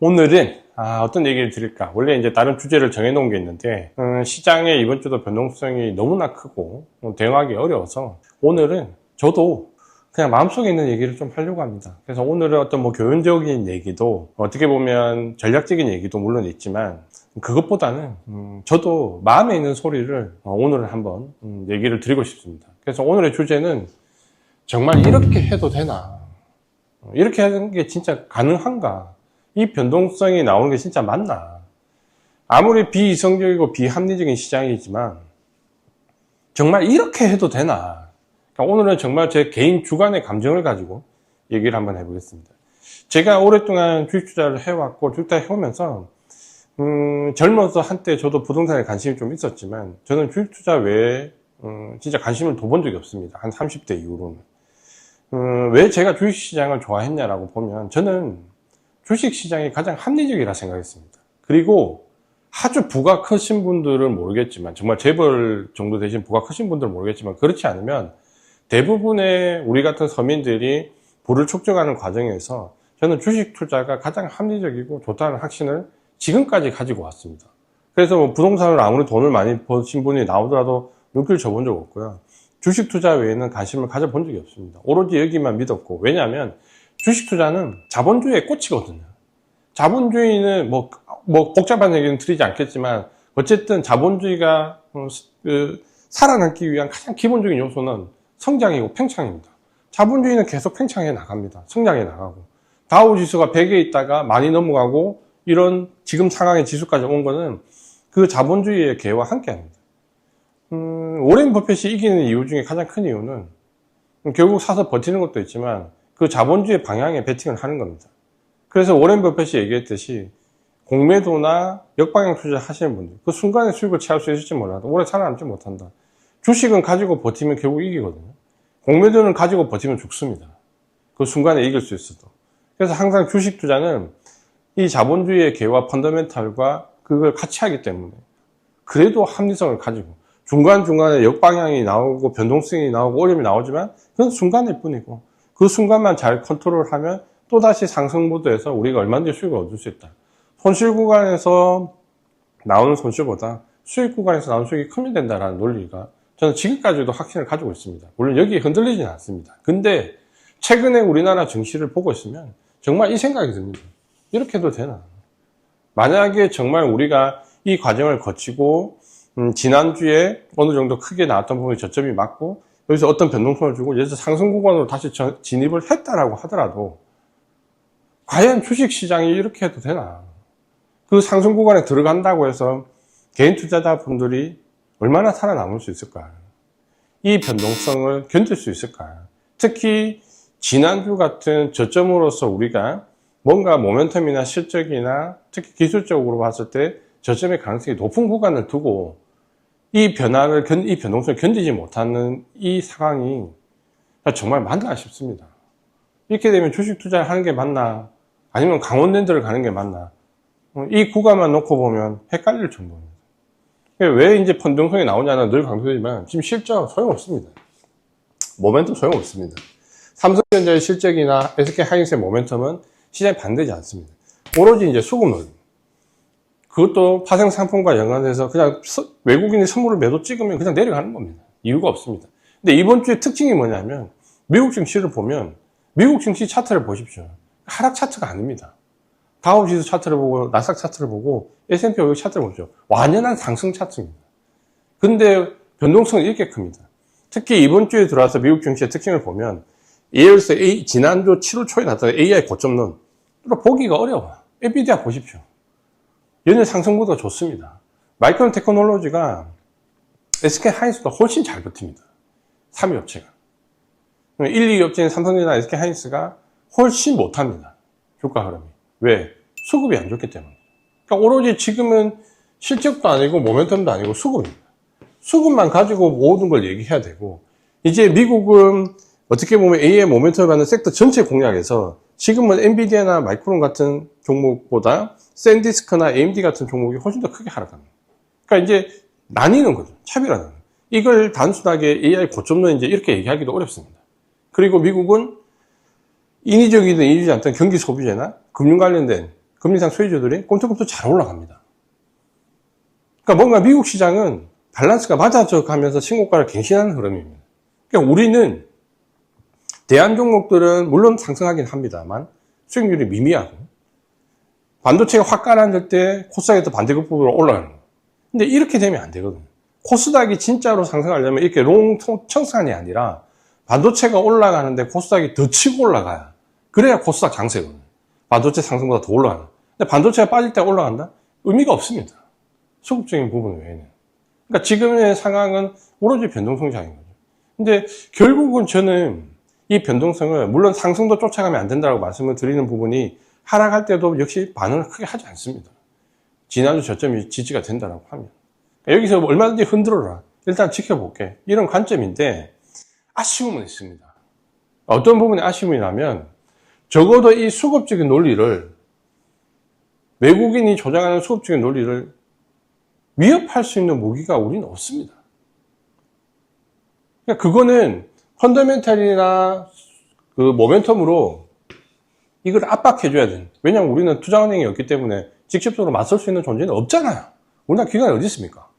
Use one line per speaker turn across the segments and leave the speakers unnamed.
오늘은 어떤 얘기를 드릴까? 원래 이제 다른 주제를 정해놓은 게 있는데 시장의 이번 주도 변동성이 너무나 크고 대응하기 어려워서 오늘은 저도 그냥 마음속에 있는 얘기를 좀 하려고 합니다. 그래서 오늘은 어떤 뭐 교훈적인 얘기도 어떻게 보면 전략적인 얘기도 물론 있지만 그것보다는 저도 마음에 있는 소리를 오늘은 한번 얘기를 드리고 싶습니다. 그래서 오늘의 주제는 정말 이렇게 해도 되나? 이렇게 하는 게 진짜 가능한가? 이 변동성이 나오는 게 진짜 맞나? 아무리 비이성적이고 비합리적인 시장이지만 정말 이렇게 해도 되나? 그러니까 오늘은 정말 제 개인 주관의 감정을 가지고 얘기를 한번 해보겠습니다. 제가 오랫동안 주식 투자를 해왔고 주식 투자 해오면서 젊어서 한때 저도 부동산에 관심이 좀 있었지만 저는 주식 투자 외에 진짜 관심을 둬본 적이 없습니다. 한 30대 이후로는. 왜 제가 주식시장을 좋아했냐라고 보면 저는 주식시장이 가장 합리적이라 생각했습니다. 그리고 아주 부가 크신 분들은 모르겠지만 정말 재벌 정도 되신 부가 크신 분들은 모르겠지만 그렇지 않으면 대부분의 우리 같은 서민들이 부를 축적하는 과정에서 저는 주식 투자가 가장 합리적이고 좋다는 확신을 지금까지 가지고 왔습니다. 그래서 뭐 부동산으로 아무리 돈을 많이 버신 분이 나오더라도 눈길 줘본 적 없고요. 주식 투자 외에는 관심을 가져본 적이 없습니다. 오로지 여기만 믿었고, 왜냐하면 주식 투자는 자본주의의 꽃이거든요. 자본주의는 뭐 복잡한 얘기는 드리지 않겠지만 어쨌든 자본주의가 살아남기 위한 가장 기본적인 요소는 성장이고 팽창입니다. 자본주의는 계속 팽창해 나갑니다. 성장해 나가고 다우지수가 100에 있다가 많이 넘어가고 이런 지금 상황의 지수까지 온 거는 그 자본주의의 개와 함께 합니다. 오렌 버핏이 이기는 이유 중에 가장 큰 이유는 결국 사서 버티는 것도 있지만 그 자본주의 방향에 베팅을 하는 겁니다. 그래서 오렌 버핏이 얘기했듯이 공매도나 역방향 투자 하시는 분들 그 순간에 수익을 취할 수 있을지 몰라도 오래 살아남지 못한다. 주식은 가지고 버티면 결국 이기거든요. 공매도는 가지고 버티면 죽습니다. 그 순간에 이길 수 있어도. 그래서 항상 주식 투자는 이 자본주의의 개와 펀더멘탈과 그걸 같이 하기 때문에 그래도 합리성을 가지고 중간중간에 역방향이 나오고 변동성이 나오고 어려움이 나오지만 그건 순간일 뿐이고 그 순간만 잘 컨트롤하면 또다시 상승 모드에서 우리가 얼마든지 수익을 얻을 수 있다. 손실 구간에서 나오는 손실보다 수익 구간에서 나오는 수익이 크면 된다는 논리가 저는 지금까지도 확신을 가지고 있습니다. 물론 여기에 흔들리지는 않습니다. 근데 최근에 우리나라 증시를 보고 있으면 정말 이 생각이 듭니다. 이렇게 해도 되나? 만약에 정말 우리가 이 과정을 거치고 지난주에 어느 정도 크게 나왔던 부분이 저점이 맞고 여기서 어떤 변동성을 주고 예를 들어 상승 구간으로 다시 진입을 했다라고 하더라도 과연 주식시장이 이렇게 해도 되나? 그 상승 구간에 들어간다고 해서 개인 투자자분들이 얼마나 살아남을 수 있을까? 이 변동성을 견딜 수 있을까? 특히 지난주 같은 저점으로서 우리가 뭔가 모멘텀이나 실적이나 특히 기술적으로 봤을 때 저점의 가능성이 높은 구간을 두고 이 변화를, 이 변동성을 견디지 못하는 이 상황이 정말 맞나 싶습니다. 이렇게 되면 주식 투자를 하는 게 맞나? 아니면 강원랜드를 가는 게 맞나? 이 구간만 놓고 보면 헷갈릴 정도입니다. 왜 이제 변동성이 나오냐는 늘 강조되지만 지금 실적 소용없습니다. 모멘텀 소용없습니다. 삼성전자의 실적이나 SK하이닉스의 모멘텀은 시장에 반대지 않습니다. 오로지 이제 수급 논리. 그것도 파생 상품과 연관해서 그냥 외국인이 선물을 매도 찍으면 그냥 내려가는 겁니다. 이유가 없습니다. 근데 이번 주의 특징이 뭐냐면 미국 증시를 보면 미국 증시 차트를 보십시오. 하락 차트가 아닙니다. 다우지수 차트를 보고 나스닥 차트를 보고 S&P 500 차트를 보죠. 완연한 상승 차트입니다. 근데 변동성이 이렇게 큽니다. 특히 이번 주에 들어와서 미국 증시의 특징을 보면 예를 들어서 지난주 7월 초에 나타난 AI 고점론 보기가 어려워. 엔비디아 보십시오. 얘네 상승보다 좋습니다. 마이크론 테크놀로지가 SK하이닉스보다 훨씬 잘 버팁니다. 3위 업체가. 1, 2위 업체인 삼성전자나 SK하이닉스가 훨씬 못합니다. 주가 흐름이. 왜? 수급이 안 좋기 때문에. 그러니까 오로지 지금은 실적도 아니고 모멘텀도 아니고 수급입니다. 수급만 가지고 모든 걸 얘기해야 되고 이제 미국은 어떻게 보면 AI 모멘텀을 받는 섹터 전체 공략에서 지금은 엔비디아나 마이크론 같은 종목보다 샌디스크나 AMD 같은 종목이 훨씬 더 크게 하락합니다. 그러니까 이제 나뉘는 거죠. 차별화는. 이걸 단순하게 AI 고점론 이제 이렇게 얘기하기도 어렵습니다. 그리고 미국은 인위적이든 인위적이지 않든 경기 소비재나 금융 관련된 금리상 소유주들이 꼼짝꼼짝 잘 올라갑니다. 그러니까 뭔가 미국 시장은 밸런스가 맞아져 가면서 신고가를 갱신하는 흐름입니다. 그러니까 우리는 대안 종목들은 물론 상승하긴 합니다만 수익률이 미미하고 반도체가 확 가라앉을 때 코스닥에서 반대급부로 올라가는 거예요. 근데 이렇게 되면 안 되거든요. 코스닥이 진짜로 상승하려면 이렇게 롱청산이 아니라 반도체가 올라가는데 코스닥이 더 치고 올라가야, 그래야 코스닥 장세거든요. 반도체 상승보다 더 올라가는. 근데 반도체가 빠질 때 올라간다? 의미가 없습니다. 수급적인 부분 외에는. 그러니까 지금의 상황은 오로지 변동성 장인 거죠. 근데 결국은 저는 이 변동성을, 물론 상승도 쫓아가면 안 된다고 말씀을 드리는 부분이 하락할 때도 역시 반응을 크게 하지 않습니다. 지난주 저점이 지지가 된다고 하면. 그러니까 여기서 얼마든지 흔들어라. 일단 지켜볼게. 이런 관점인데 아쉬움은 있습니다. 어떤 부분에 아쉬움이라면 적어도 이 수급적인 논리를, 외국인이 조장하는 수급적인 논리를 위협할 수 있는 무기가 우리는 없습니다. 그러니까 그거는 펀더멘탈이나 그 모멘텀으로 이걸 압박해줘야 되는. 왜냐하면 우리는 투자은행이었기 때문에 직접적으로 맞설 수 있는 존재는 없잖아요. 우리나라 기관이 어디 있습니까?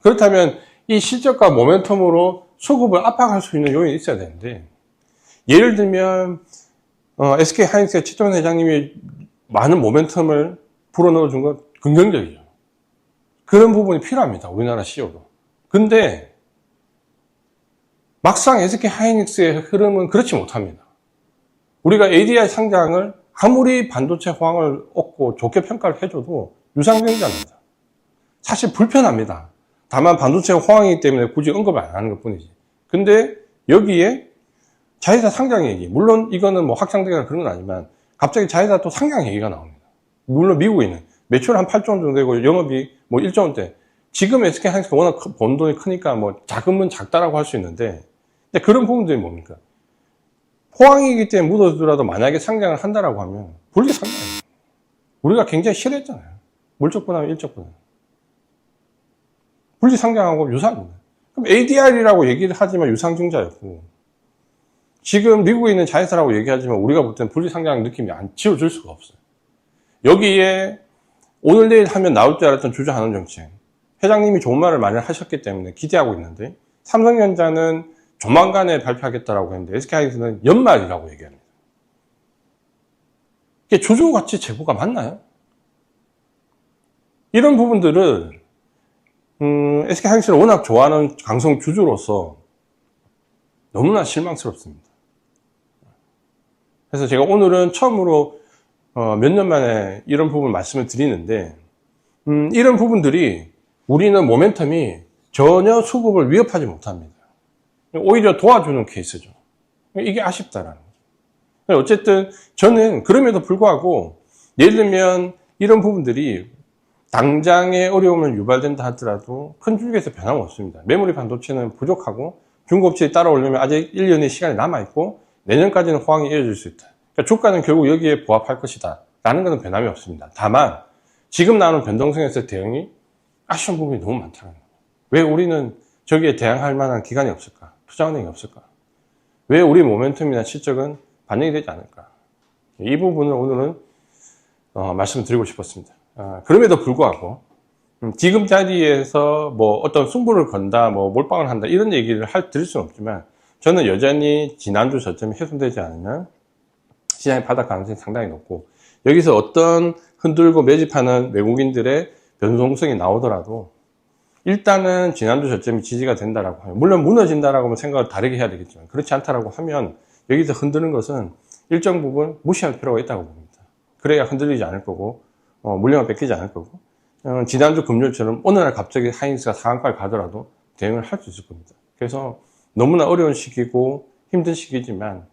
그렇다면 이 실적과 모멘텀으로 수급을 압박할 수 있는 요인이 있어야 되는데, 예를 들면 SK 하이닉스의 최정원 회장님이 많은 모멘텀을 불어넣어준 건 긍정적이죠. 그런 부분이 필요합니다. 우리나라 CEO도. 근데 막상 SK 하이닉스의 흐름은 그렇지 못합니다. 우리가 ADI 상장을 아무리 반도체 호황을 얻고 좋게 평가를 해줘도 유상증자입니다. 사실 불편합니다. 다만 반도체 호황이기 때문에 굳이 언급을 안 하는 것 뿐이지. 근데 여기에 자회사 상장 얘기, 물론 이거는 뭐 확장되거나 그런 건 아니지만 갑자기 자회사 또 상장 얘기가 나옵니다. 물론 미국에 있는 매출 한 8조 원 정도 되고 영업이익 뭐 1조 원대. 지금 SK 하이닉스가 워낙 번 돈이 크니까 뭐 자금은 작다라고 할 수 있는데, 근데 그런 부분들이 뭡니까? 호황이기 때문에 묻어두더라도 만약에 상장을 한다라고 하면 분리 상장이에요. 우리가 굉장히 싫어했잖아요. 물적 분할, 일적 분할. 분리 상장하고 유사합니다. 그럼 ADR이라고 얘기를 하지만 유상증자였고, 지금 미국에 있는 자회사라고 얘기하지만 우리가 볼 때는 분리 상장 느낌이 안 지워질 수가 없어요. 여기에 오늘 내일 하면 나올 줄 알았던 주주환원 정책, 회장님이 좋은 말을 많이 하셨기 때문에 기대하고 있는데, 삼성전자는 조만간에 발표하겠다라고 했는데 SK하이닉스는 연말이라고 얘기합니다. 이게 주주가치 제고가 맞나요? 이런 부분들을 SK하이닉스를 워낙 좋아하는 강성 주주로서 너무나 실망스럽습니다. 그래서 제가 오늘은 처음으로 몇 년 만에 이런 부분 말씀을 드리는데, 이런 부분들이 우리는 모멘텀이 전혀 수급을 위협하지 못합니다. 오히려 도와주는 케이스죠. 이게 아쉽다라는 거죠. 어쨌든 저는 그럼에도 불구하고 예를 들면 이런 부분들이 당장의 어려움을 유발된다 하더라도 큰 줄기에서 변함없습니다. 메모리 반도체는 부족하고 중고업체에 따라오려면 아직 1년의 시간이 남아있고 내년까지는 호황이 이어질 수 있다. 그러니까 주가는 결국 여기에 부합할 것이다 라는 것은 변함이 없습니다. 다만 지금 나오는 변동성에서 대응이 아쉬운 부분이 너무 많다는 거예요. 왜 우리는 저기에 대항할 만한 기관이 없을까? 투자은행이 없을까? 왜 우리 모멘텀이나 실적은 반영이 되지 않을까? 이 부분을 오늘은 말씀드리고 싶었습니다. 그럼에도 불구하고 지금 자리에서 뭐 어떤 승부를 건다, 뭐 몰빵을 한다 이런 얘기를 드릴 수는 없지만 저는 여전히 지난주 저점이 훼손되지 않으면 시장의 바닥 가능성이 상당히 높고, 여기서 어떤 흔들고 매집하는 외국인들의 변동성이 나오더라도 일단은 지난주 저점이 지지가 된다라고 하면, 물론 무너진다라고 하면 생각을 다르게 해야 되겠지만 그렇지 않다라고 하면 여기서 흔드는 것은 일정 부분 무시할 필요가 있다고 봅니다. 그래야 흔들리지 않을 거고 물량을 뺏기지 않을 거고, 지난주 금요일처럼 어느 날 갑자기 하이닉스가 상한가를 가더라도 대응을 할 수 있을 겁니다. 그래서 너무나 어려운 시기고 힘든 시기지만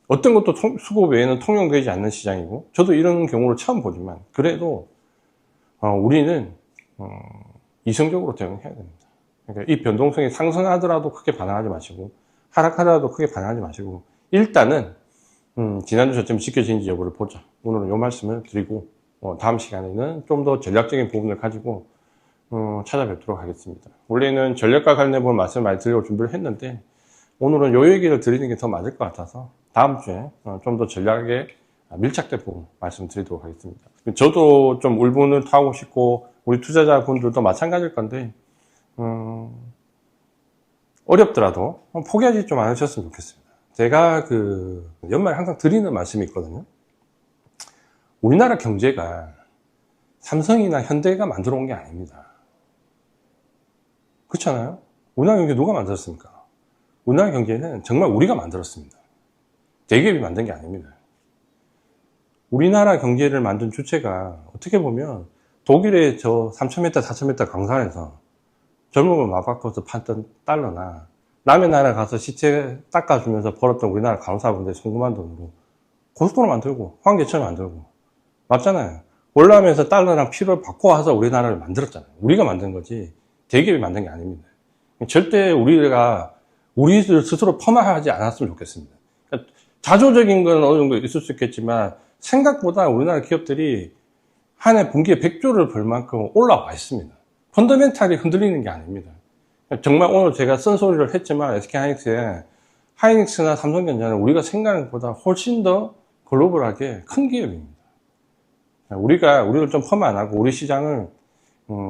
어떤 것도 수급 외에는 통용되지 않는 시장이고, 저도 이런 경우를 처음 보지만 그래도 우리는 이성적으로 대응해야 됩니다. 그러니까 이 변동성이 상승하더라도 크게 반응하지 마시고 하락하더라도 크게 반응하지 마시고 일단은 지난주 저점 지켜지는지 여부를 보자. 오늘은 이 말씀을 드리고 다음 시간에는 좀 더 전략적인 부분을 가지고 찾아뵙도록 하겠습니다. 원래는 전략과 관련된 부분 말씀을 많이 드리려고 준비를 했는데 오늘은 요 얘기를 드리는 게 더 맞을 것 같아서 다음 주에 좀 더 전략에 밀착된 부분 말씀드리도록 하겠습니다. 저도 좀 울분을 타고 싶고 우리 투자자분들도 마찬가지일 건데 어렵더라도 포기하지 좀 않으셨으면 좋겠습니다. 제가 연말에 항상 드리는 말씀이 있거든요. 우리나라 경제가 삼성이나 현대가 만들어 온 게 아닙니다. 그렇잖아요? 우리나라 경제 누가 만들었습니까? 우리나라 경제는 정말 우리가 만들었습니다. 대기업이 만든 게 아닙니다. 우리나라 경제를 만든 주체가 어떻게 보면 독일의 저 3,000m, 4,000m 강산에서 젊음을 맞바꿔서 팔던 달러나 남의 나라 가서 시체 닦아주면서 벌었던 우리나라 간호사분들의 송금한 돈으로 고속도로 만들고 황제철 만들고 맞잖아요. 월남에서 달러랑 피를 바꿔와서 우리나라를 만들었잖아요. 우리가 만든 거지 대기업이 만든 게 아닙니다. 절대 우리가 우리들 스스로 폄하하지 않았으면 좋겠습니다. 그러니까 자조적인 건 어느 정도 있을 수 있겠지만 생각보다 우리나라 기업들이 한 해 분기에 100조를 벌 만큼 올라와 있습니다. 펀더멘탈이 흔들리는 게 아닙니다. 정말 오늘 제가 쓴소리를 했지만 SK하이닉스나 삼성전자는 우리가 생각하는 것보다 훨씬 더 글로벌하게 큰 기업입니다. 우리를 좀 펌 안 하고 우리 시장을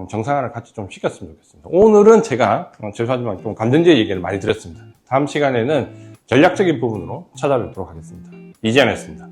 정상화를 같이 좀 시켰으면 좋겠습니다. 오늘은 제가 죄송하지만 좀 감정적인 얘기를 많이 드렸습니다. 다음 시간에는 전략적인 부분으로 찾아뵙도록 하겠습니다. 이지연이었습니다.